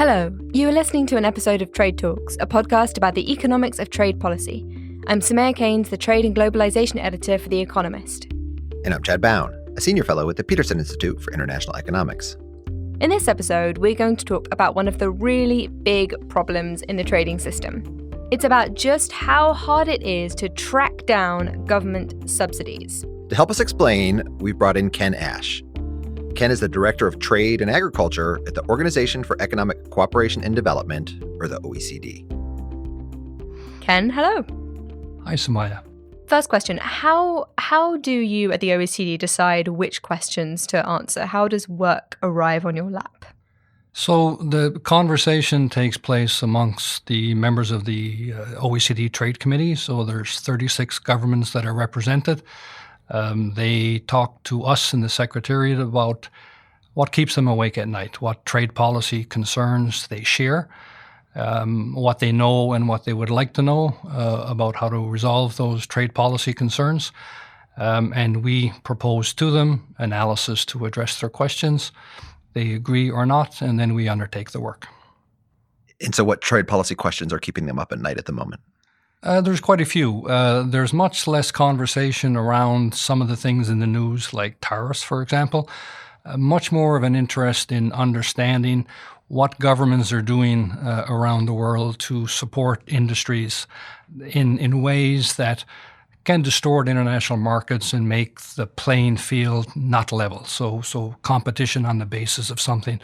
Hello, you are listening to an episode of Trade Talks, a podcast about the economics of trade policy. I'm Samaya Keynes, the Trade and Globalization Editor for The Economist. And I'm Chad Bown, a senior fellow at the Peterson Institute for International Economics. In this episode, we're going to talk about one of the really big problems in the trading system. It's about just how hard it is to track down government subsidies. To help us explain, we've brought in Ken Ash. Ken is the Director of Trade and Agriculture at the Organization for Economic Cooperation and Development, or the OECD. Ken, hello. Hi, Samaya. First question, how do you at the OECD decide which questions to answer? How does work arrive on your lap? So the conversation takes place amongst the members of the OECD Trade Committee. So there's 36 governments that are represented. They talk to us in the Secretariat about what keeps them awake at night, what trade policy concerns they share, what they know and what they would like to know about how to resolve those trade policy concerns. And we propose to them analysis to address their questions. They agree or not, and then we undertake the work. And so what trade policy questions are keeping them up at night at the moment? There's quite a few. There's much less conversation around some of the things in the news, like tariffs, for example. Much more of an interest in understanding what governments are doing around the world to support industries in ways that can distort international markets and make the playing field not level. So competition on the basis of something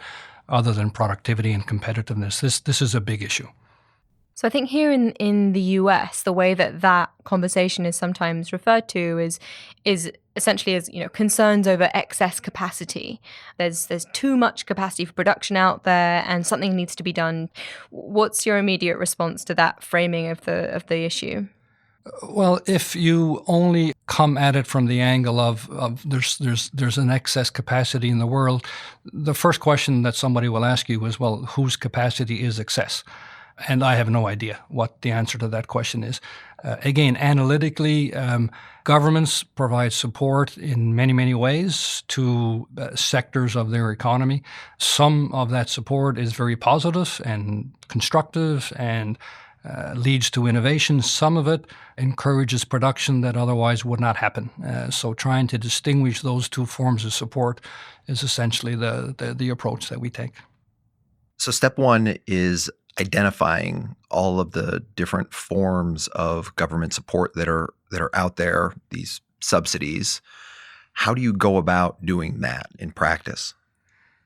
other than productivity and competitiveness. This is a big issue. So I think here in the US, the way that conversation is sometimes referred to is essentially as, concerns over excess capacity. There's too much capacity for production out there, and something needs to be done. What's your immediate response to that framing of the issue? Well, if you only come at it from the angle of there's an excess capacity in the world, the first question that somebody will ask you is, well, whose capacity is excess? And I have no idea what the answer to that question is. Again, analytically, governments provide support in many, many ways to sectors of their economy. Some of that support is very positive and constructive and leads to innovation. Some of it encourages production that otherwise would not happen. So trying to distinguish those two forms of support is essentially the approach that we take. So step one is identifying all of the different forms of government support that are out there, these subsidies. How do you go about doing that in practice?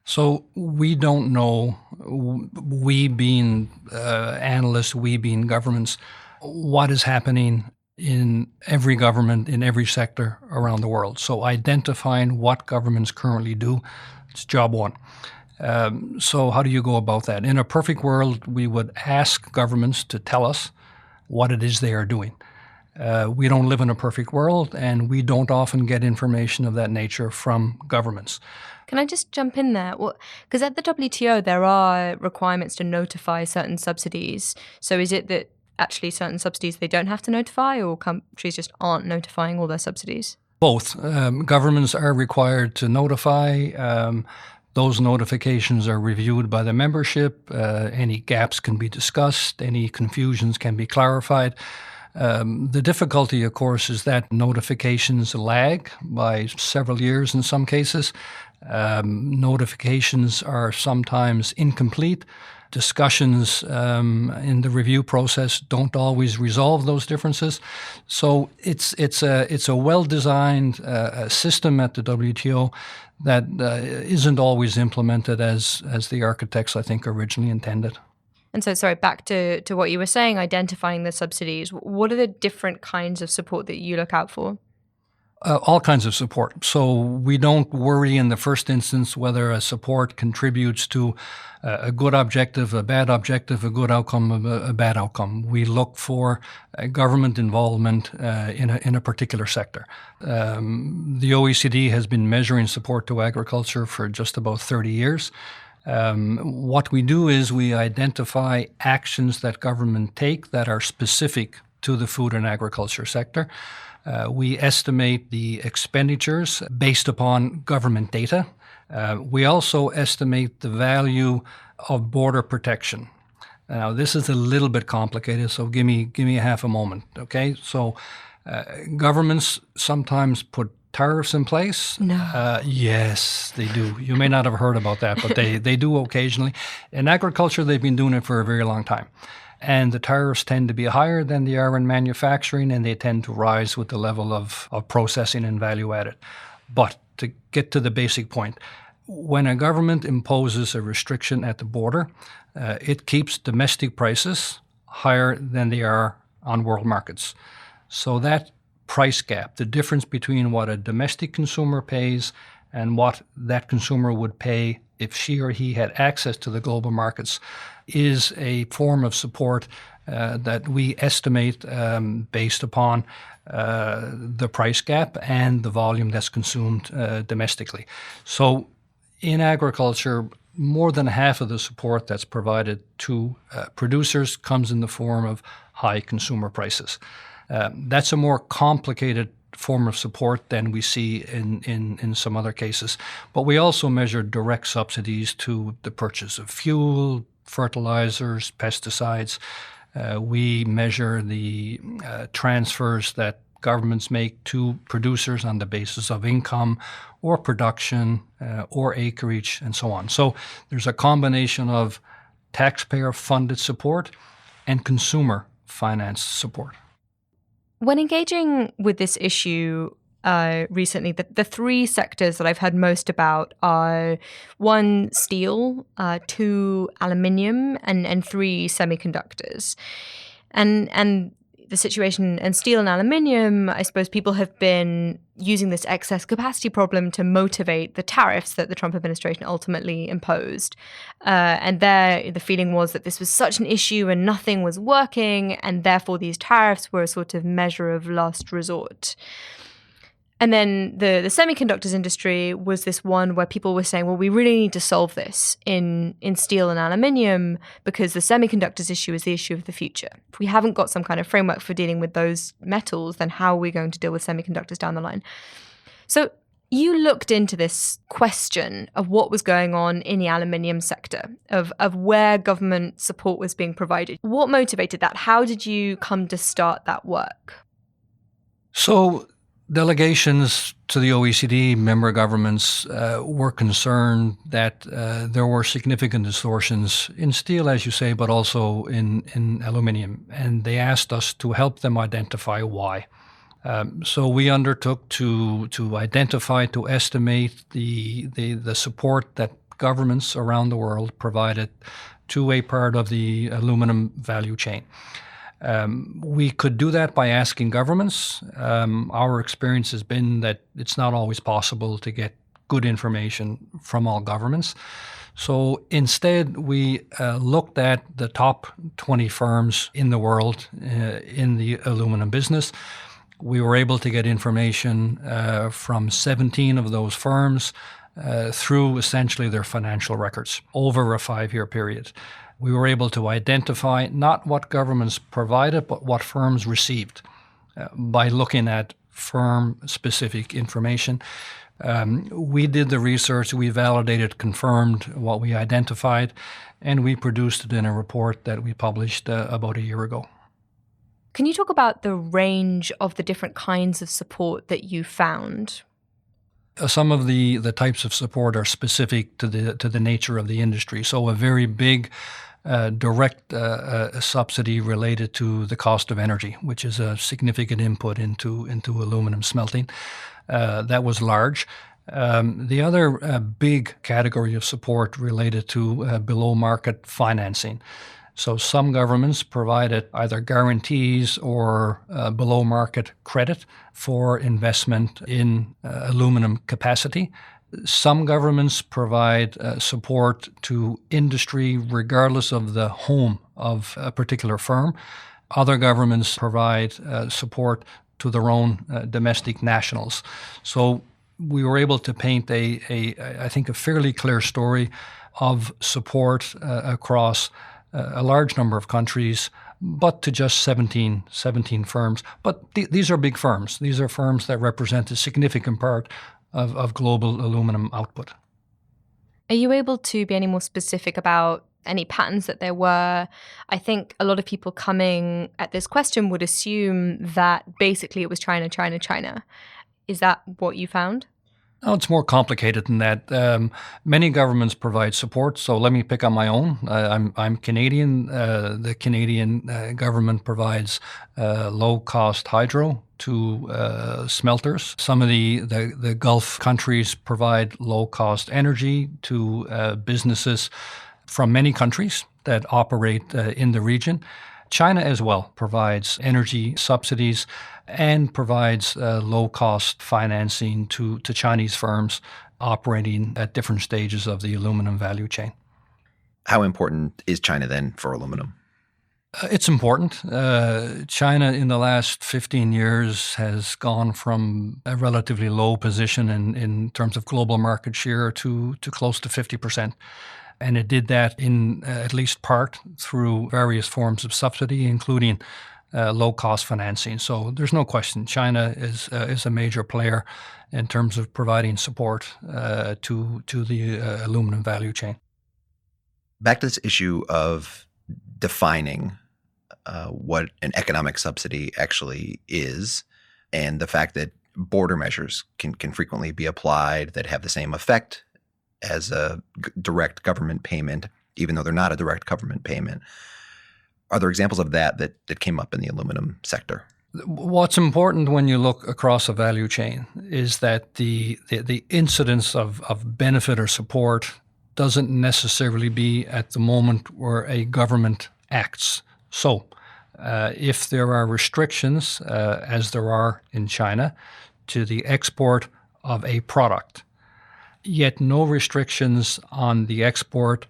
So we don't know, we being analysts, we being governments, what is happening in every government, in every sector around the world. So identifying what governments currently do, it's job one. So how do you go about that? In a perfect world, we would ask governments to tell us what it is they are doing. We don't live in a perfect world, and we don't often get information of that nature from governments. Can I just jump in there? Well, because at the WTO, there are requirements to notify certain subsidies. So is it that actually certain subsidies they don't have to notify, or countries just aren't notifying all their subsidies? Both. Governments are required to notify. Those notifications are reviewed by the membership. Any gaps can be discussed. Any confusions can be clarified. The difficulty, of course, is that notifications lag by several years in some cases. Notifications are sometimes incomplete. Discussions in the review process don't always resolve those differences. So it's a well-designed system at the WTO that isn't always implemented as the architects, I think, originally intended. And so, sorry, back to what you were saying, identifying the subsidies. What are the different kinds of support that you look out for? All kinds of support. So we don't worry in the first instance whether a support contributes to a good objective, a bad objective, a good outcome, a bad outcome. We look for government involvement in a particular sector. The OECD has been measuring support to agriculture for just about 30 years. What we do is we identify actions that government take that are specific to the food and agriculture sector. We estimate the expenditures based upon government data. We also estimate the value of border protection. Now, this is a little bit complicated, so give me half a moment, okay? So governments sometimes put tariffs in place. No. Yes, they do. You may not have heard about that, but they do occasionally. In agriculture, they've been doing it for a very long time. And the tariffs tend to be higher than they are in manufacturing, and they tend to rise with the level of processing and value added. But to get to the basic point, when a government imposes a restriction at the border, it keeps domestic prices higher than they are on world markets. So that price gap, the difference between what a domestic consumer pays and what that consumer would pay if she or he had access to the global markets, is a form of support that we estimate based upon the price gap and the volume that's consumed domestically. So in agriculture, more than half of the support that's provided to producers comes in the form of high consumer prices. That's a more complicated form of support than we see in some other cases. But we also measure direct subsidies to the purchase of fuel, fertilizers, pesticides. We measure the transfers that governments make to producers on the basis of income or production or acreage and so on. So there's a combination of taxpayer-funded support and consumer finance support. When engaging with this issue recently, the three sectors that I've heard most about are 1, steel, 2, aluminium, and 3, semiconductors. And the situation in steel and aluminium, I suppose people have been using this excess capacity problem to motivate the tariffs that the Trump administration ultimately imposed. And there, the feeling was that this was such an issue and nothing was working, and therefore these tariffs were a sort of measure of last resort. And then the semiconductors industry was this one where people were saying, well, we really need to solve this in steel and aluminium because the semiconductors issue is the issue of the future. If we haven't got some kind of framework for dealing with those metals, then how are we going to deal with semiconductors down the line? So you looked into this question of what was going on in the aluminium sector, of where government support was being provided. What motivated that? How did you come to start that work? So delegations to the OECD member governments were concerned that there were significant distortions in steel, as you say, but also in aluminium. And they asked us to help them identify why. So we undertook to identify, to estimate the support that governments around the world provided to a part of the aluminum value chain. We could do that by asking governments. Our experience has been that it's not always possible to get good information from all governments. So instead, we looked at the top 20 firms in the world in the aluminum business. We were able to get information from 17 of those firms through essentially their financial records over a 5-year period. We were able to identify not what governments provided, but what firms received by looking at firm-specific information. We did the research, we validated, confirmed what we identified, and we produced it in a report that we published about a year ago. Can you talk about the range of the different kinds of support that you found? Some of the types of support are specific to the nature of the industry. So a very big direct subsidy related to the cost of energy, which is a significant input into aluminum smelting. That was large. The other big category of support related to below market financing. So some governments provided either guarantees or below market credit for investment in aluminum capacity. Some governments provide support to industry regardless of the home of a particular firm. Other governments provide support to their own domestic nationals. So we were able to paint I think a fairly clear story of support across a large number of countries, but to just 17 firms. But these are big firms. These are firms that represent a significant part of global aluminum output. Are you able to be any more specific about any patterns that there were? I think a lot of people coming at this question would assume that basically it was China, China, China. Is that what you found? Oh, it's more complicated than that. Many governments provide support. So let me pick on my own. I'm Canadian. The Canadian government provides low-cost hydro to smelters. Some of the Gulf countries provide low-cost energy to businesses from many countries that operate in the region. China as well provides energy subsidies and provides low-cost financing to Chinese firms operating at different stages of the aluminum value chain. How important is China then for aluminum? It's important. China in the last 15 years has gone from a relatively low position in terms of global market share to close to 50%. And it did that in at least part through various forms of subsidy, including low-cost financing. So there's no question China is a major player in terms of providing support to the aluminum value chain. Back to this issue of defining what an economic subsidy actually is, and the fact that border measures can frequently be applied that have the same effect as a direct government payment, even though they're not a direct government payment. Are there examples of that came up in the aluminum sector? What's important when you look across a value chain is that the incidence of benefit or support doesn't necessarily be at the moment where a government acts. So if there are restrictions, as there are in China, to the export of a product, yet no restrictions on the export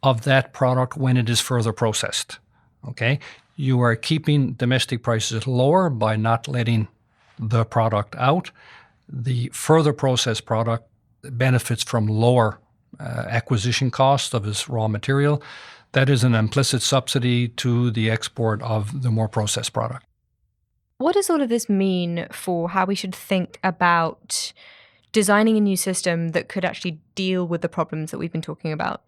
of that product when it is further processed. Okay, you are keeping domestic prices lower by not letting the product out. The further processed product benefits from lower acquisition costs of its raw material. That is an implicit subsidy to the export of the more processed product. What does all of this mean for how we should think about designing a new system that could actually deal with the problems that we've been talking about?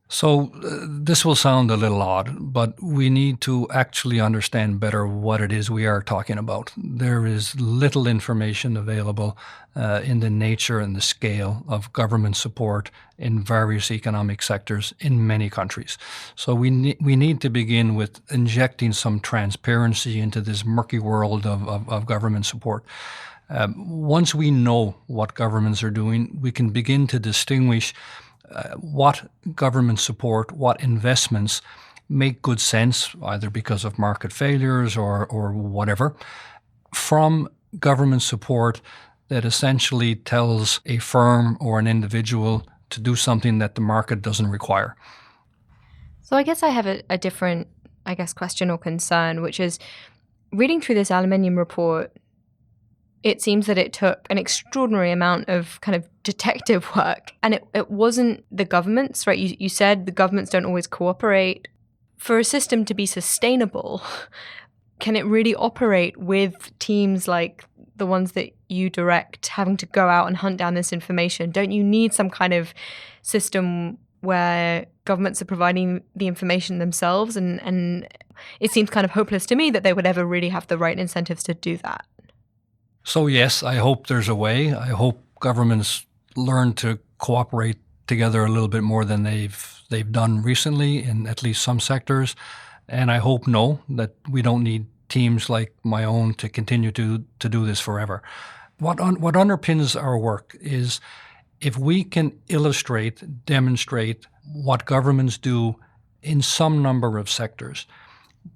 So this will sound a little odd, but we need to actually understand better what it is we are talking about. There is little information available in the nature and the scale of government support in various economic sectors in many countries. So we need to begin with injecting some transparency into this murky world of government support. Once we know what governments are doing, we can begin to distinguish what government support, what investments make good sense, either because of market failures or whatever, from government support that essentially tells a firm or an individual to do something that the market doesn't require. So I guess I have a different, question or concern, which is reading through this aluminium report, it seems that it took an extraordinary amount of kind of detective work. And it wasn't the governments, right? You said the governments don't always cooperate. For a system to be sustainable, can it really operate with teams like the ones that you direct having to go out and hunt down this information? Don't you need some kind of system where governments are providing the information themselves? And it seems kind of hopeless to me that they would ever really have the right incentives to do that. So yes, I hope there's a way. I hope governments learn to cooperate together a little bit more than they've done recently in at least some sectors. And I hope that we don't need teams like my own to continue to do this forever. What underpins our work is if we can demonstrate what governments do in some number of sectors,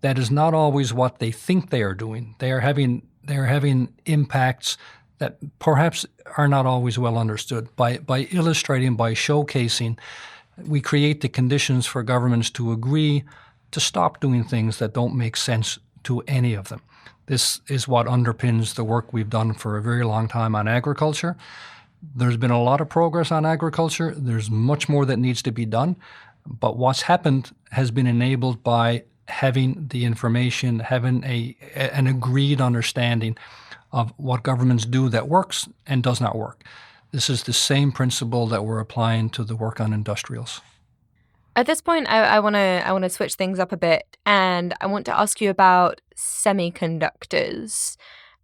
that is not always what they think they are doing. They are having impacts that perhaps are not always well understood. By illustrating, by showcasing, we create the conditions for governments to agree to stop doing things that don't make sense to any of them. This is what underpins the work we've done for a very long time on agriculture. There's been a lot of progress on agriculture. There's much more that needs to be done. But what's happened has been enabled by having the information, having an agreed understanding of what governments do that works and does not work. This is the same principle that we're applying to the work on industrials. At this point, I want to switch things up a bit, and I want to ask you about semiconductors.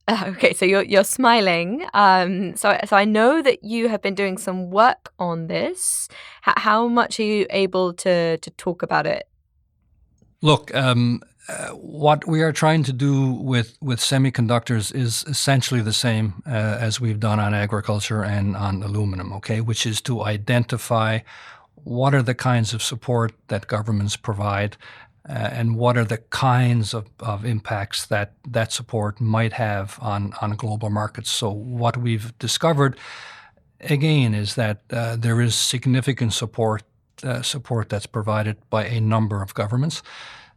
Okay, so you're smiling. So I know that you have been doing some work on this. How much are you able to talk about it? Look, what we are trying to do with semiconductors is essentially the same as we've done on agriculture and on aluminum, okay, which is to identify what are the kinds of support that governments provide and what are the kinds of impacts that support might have on global markets. So what we've discovered, again, is that there is significant support that's provided by a number of governments.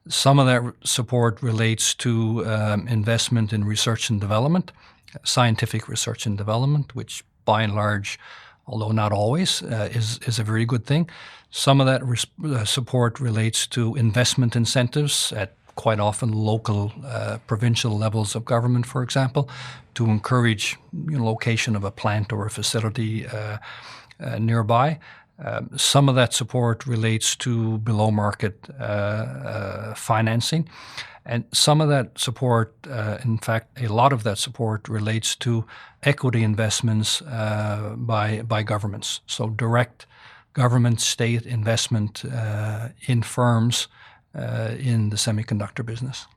Some of that support relates to investment in research and development, scientific research and development, which by and large, although not always, is a very good thing. Some of that support relates to investment incentives at quite often local, provincial levels of government, for example, to encourage location of a plant or a facility nearby. Some of that support relates to below market financing. And some of that support, in fact, a lot of that support relates to equity investments by governments. So direct government state investment in firms in the semiconductor business.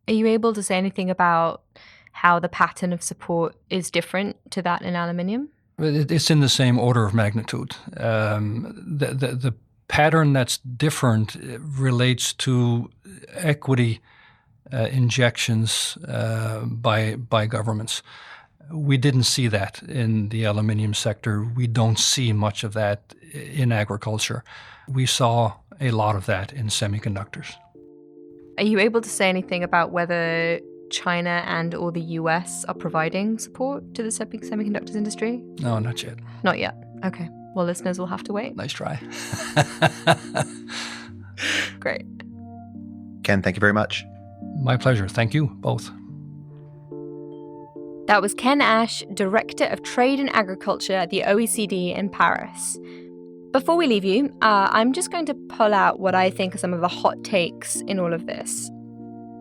Are you able to say anything about how the pattern of support is different to that in aluminium? It's in the same order of magnitude. The pattern that's different relates to equity injections by governments. We didn't see that in the aluminium sector. We don't see much of that in agriculture. We saw a lot of that in semiconductors. Are you able to say anything about whether China and or the US are providing support to the semiconductors industry? No, not yet. Not yet. Okay. Well, listeners will have to wait. Nice try. Great. Ken, thank you very much. My pleasure. Thank you both. That was Ken Ash, Director of Trade and Agriculture at the OECD in Paris. Before we leave you, I'm just going to pull out what I think are some of the hot takes in all of this.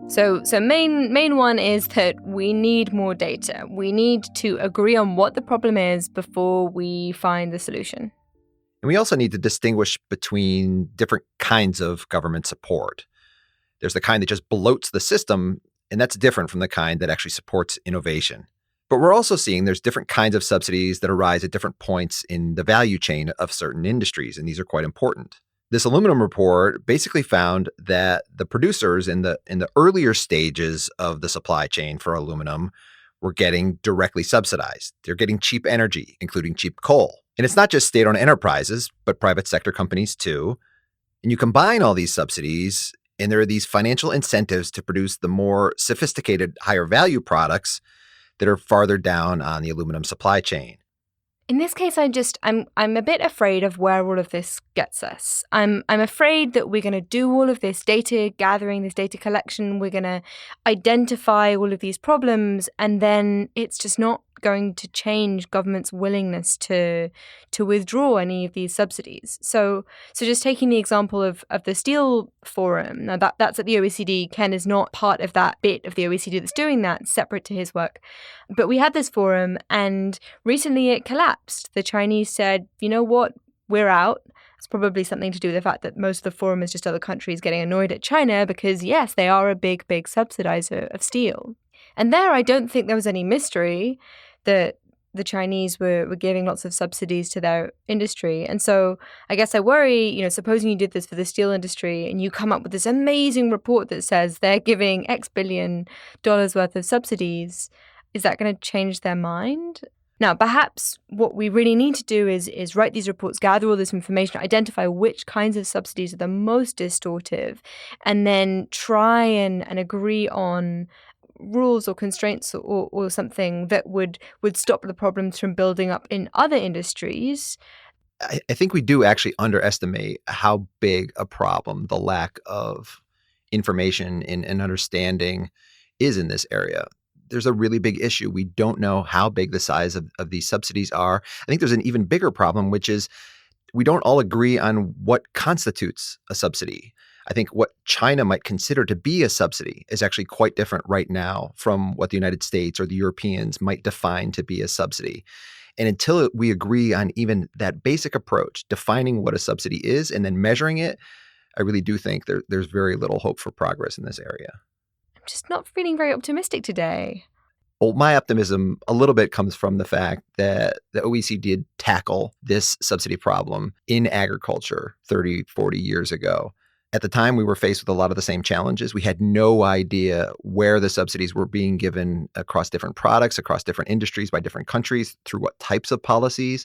So main one is that we need more data. We need to agree on what the problem is before we find the solution. And we also need to distinguish between different kinds of government support. There's the kind that just bloats the system, and that's different from the kind that actually supports innovation. But we're also seeing there's different kinds of subsidies that arise at different points in the value chain of certain industries, and these are quite important. This aluminum report basically found that the producers in the earlier stages of the supply chain for aluminum were getting directly subsidized. They're getting cheap energy, including cheap coal. And it's not just state-owned enterprises, but private sector companies too. And you combine all these subsidies, and there are these financial incentives to produce the more sophisticated, higher value products that are farther down on the aluminum supply chain. In this case, I'm a bit afraid of where all of this gets us. I'm afraid that we're going to do all of this data gathering, this data collection. We're going to identify all of these problems, and then it's just not going to change government's willingness to withdraw any of these subsidies. So just taking the example of the steel forum, now that's at the OECD. Ken is not part of that bit of the OECD that's doing that, separate to his work. But we had this forum, and recently it collapsed. The Chinese said, you know what, we're out. It's probably something to do with the fact that most of the forum is just other countries getting annoyed at China because, yes, they are a big subsidizer of steel. And there, I don't think there was any mystery that the Chinese were giving lots of subsidies to their industry. And so I guess I worry, supposing you did this for the steel industry and you come up with this amazing report that says they're giving X billion dollars worth of subsidies, is that going to change their mind? Now, perhaps what we really need to do is write these reports, gather all this information, identify which kinds of subsidies are the most distortive, and then try and agree on rules or constraints or something that would stop the problems from building up in other industries. I think we do actually underestimate how big a problem the lack of information and understanding is in this area. there's a really big issue. We don't know how big the size of these subsidies are. I think there's an even bigger problem, which is we don't all agree on what constitutes a subsidy. I think what China might consider to be a subsidy is actually quite different right now from what the United States or the Europeans might define to be a subsidy. And until we agree on even that basic approach, defining what a subsidy is and then measuring it, I really do think there's very little hope for progress in this area. I'm just not feeling very optimistic today. Well, my optimism a little bit comes from the fact that the OECD did tackle this subsidy problem in agriculture 30, 40 years ago. At the time, we were faced with a lot of the same challenges. We had no idea where the subsidies were being given across different products, across different industries, by different countries, through what types of policies.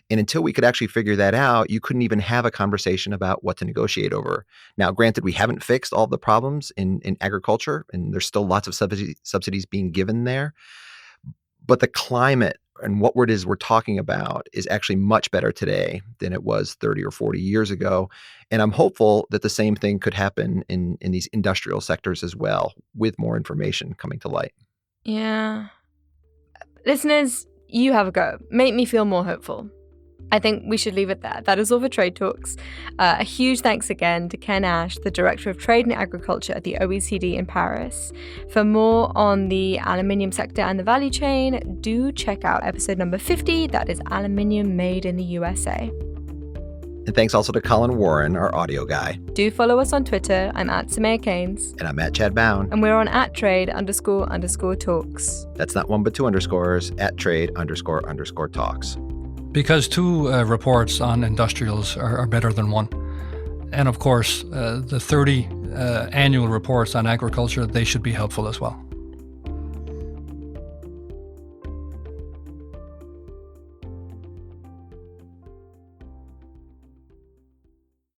And until we could actually figure that out, you couldn't even have a conversation about what to negotiate over. Now, granted, we haven't fixed all the problems in agriculture, and there's still lots of subsidies being given there. But the climate and what it is we're talking about is actually much better today than it was 30 or 40 years ago. And I'm hopeful that the same thing could happen in these industrial sectors as well, with more information coming to light. Yeah. Listeners, you have a go. Make me feel more hopeful. I think we should leave it there. That is all for Trade Talks. A huge thanks again to Ken Ash, the Director of Trade and Agriculture at the OECD in Paris. For more on the aluminium sector and the value chain, do check out episode number 50, that is Aluminium Made in the USA. And thanks also to Colin Warren, our audio guy. Do follow us on Twitter. I'm at Samaya Keynes. And I'm at Chad Bown. And we're on @trade__talks. That's not one but two underscores, @trade__talks. Because two reports on industrials are better than one. And of course, the 30 annual reports on agriculture, they should be helpful as well.